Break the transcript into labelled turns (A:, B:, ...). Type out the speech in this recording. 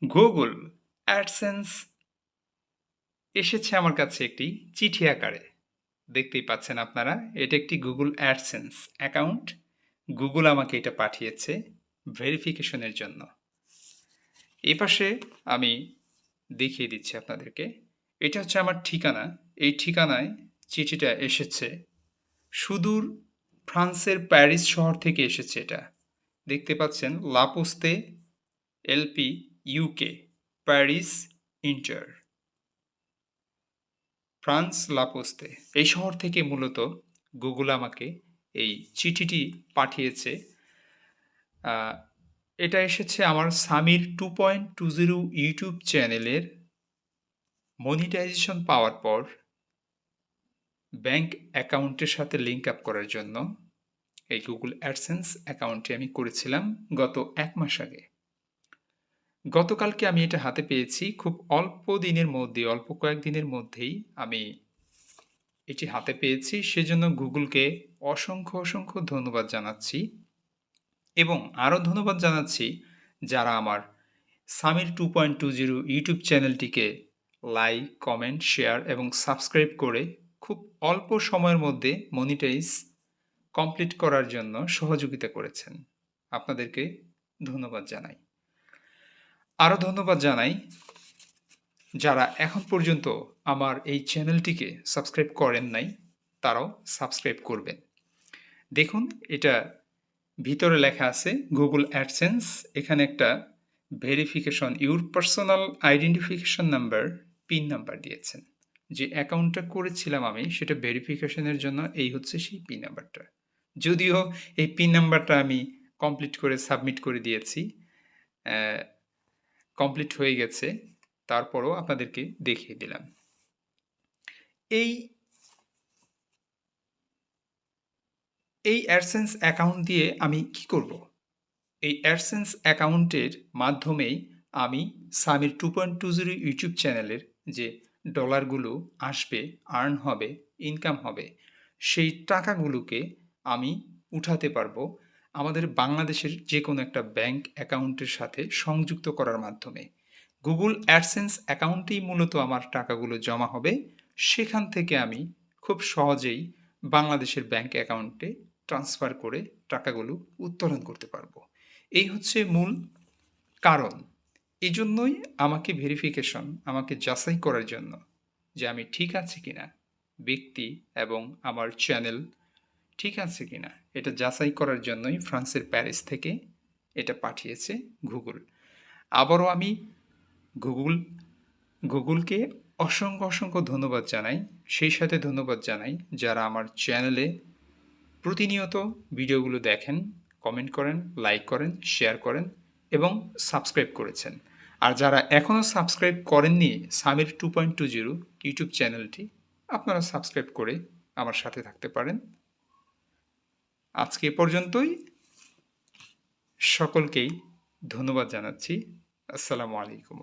A: Google AdSense এসেছে আমার কাছে একটি চিঠি আকারে। দেখতেই পাচ্ছেন আপনারা, এটা একটি গুগল অ্যাডসেন্স অ্যাকাউন্ট। গুগল আমাকে এটা পাঠিয়েছে ভেরিফিকেশনের জন্য। এপাশে আমি দেখিয়ে দিচ্ছি আপনাদেরকে। এটা হচ্ছে আমার ঠিকানা। এই ঠিকানায় চিঠিটা এসেছে। সুদূর ফ্রান্সের প্যারিস শহর থেকে এসেছে এটা। দেখতে পাচ্ছেন La Poste LP UK Paris inter France La Poste এই শহর থেকে মূলত গুগল আমাকে এই চিঠিটি পাঠিয়েছে। এটা এসেছে আমার সামির 2.20 ইউটিউব চ্যানেলের মনিটাইজেশন পাওয়ার পর ব্যাংক অ্যাকাউন্টের সাথে লিঙ্ক আপ করার জন্য। এই গুগল অ্যাডসেন্স অ্যাকাউন্টটি আমি করেছিলাম গত 1 মাস আগে। গতকালকে আমি এটা হাতে পেয়েছি। খুব অল্প কয়েকদিনের মধ্যেই আমি এটি হাতে পেয়েছি। সেজন্য গুগলকে অসংখ্য ধন্যবাদ জানাচ্ছি এবং আরও ধন্যবাদ জানাচ্ছি যারা আমার সামির 2.20 ইউটিউব চ্যানেলটিকে লাইক, কমেন্ট, শেয়ার এবং সাবস্ক্রাইব করে খুব অল্প সময়ের মধ্যে মনিটাইজ কমপ্লিট করার জন্য সহযোগিতা করেছেন। আপনাদেরকে ধন্যবাদ জানাই। আরও ধন্যবাদ জানাই যারা এখন পর্যন্ত আমার এই চ্যানেলটিকে সাবস্ক্রাইব করেন নাই, তারাও সাবস্ক্রাইব করবেন। দেখুন, এটা ভিতরে লেখা আছে গুগল অ্যাডসেন্স। এখানে একটা verification, your personal identification number, pin number দিয়েছেন। যে অ্যাকাউন্টটা করেছিলাম আমি, সেটা ভেরিফিকেশনের জন্য এই হচ্ছে সেই পিন নাম্বারটা। যদিও এই পিন নাম্বারটা আমি কমপ্লিট করে সাবমিট করে দিয়েছি, কমপ্লিট হয়ে গেছে, তারপরও আপনাদেরকে দেখিয়ে দিলাম। এই অ্যাডসেন্স অ্যাকাউন্ট দিয়ে আমি কি করব? এই অ্যাডসেন্স অ্যাকাউন্টের মাধ্যমেই আমি সামির 2.20 ইউটিউব চ্যানেলের যে ডলারগুলো আসবে, আর্ন হবে, ইনকাম হবে, সেই টাকাগুলোকে আমি উঠাতে পারবো আমাদের বাংলাদেশের যে কোনো একটা ব্যাংক অ্যাকাউন্টের সাথে সংযুক্ত করার মাধ্যমে। গুগল অ্যাডসেন্স অ্যাকাউন্টেই মূলত আমার টাকাগুলো জমা হবে। সেখান থেকে আমি খুব সহজেই বাংলাদেশের ব্যাংক অ্যাকাউন্টে ট্রান্সফার করে টাকাগুলো উত্তোলন করতে পারবো। এই হচ্ছে মূল কারণ। এজন্যই আমাকে ভেরিফিকেশন, আমাকে যাচাই করার জন্য যে আমি ঠিক আছি কিনা, ব্যক্তি এবং আমার চ্যানেল ঠিক আছে কিনা, এটা যাচাই করার জন্যই ফ্রান্সের প্যারিস থেকে এটা পাঠিয়েছে গুগল। আবারও আমি গুগলকে অসংখ্য ধন্যবাদ জানাই। সেই সাথে ধন্যবাদ জানাই যারা আমার চ্যানেলে প্রতিনিয়ত ভিডিওগুলো দেখেন, কমেন্ট করেন, লাইক করেন, শেয়ার করেন এবং সাবস্ক্রাইব করেছেন। আর যারা এখনও সাবস্ক্রাইব করেননি সামির 2.20 ইউটিউব চ্যানেলটি, আপনারা সাবস্ক্রাইব করে আমার সাথে থাকতে পারেন। আজকে এ পর্যন্তই। সকলকেই ধন্যবাদ জানাচ্ছি। আসসালামু আলাইকুম।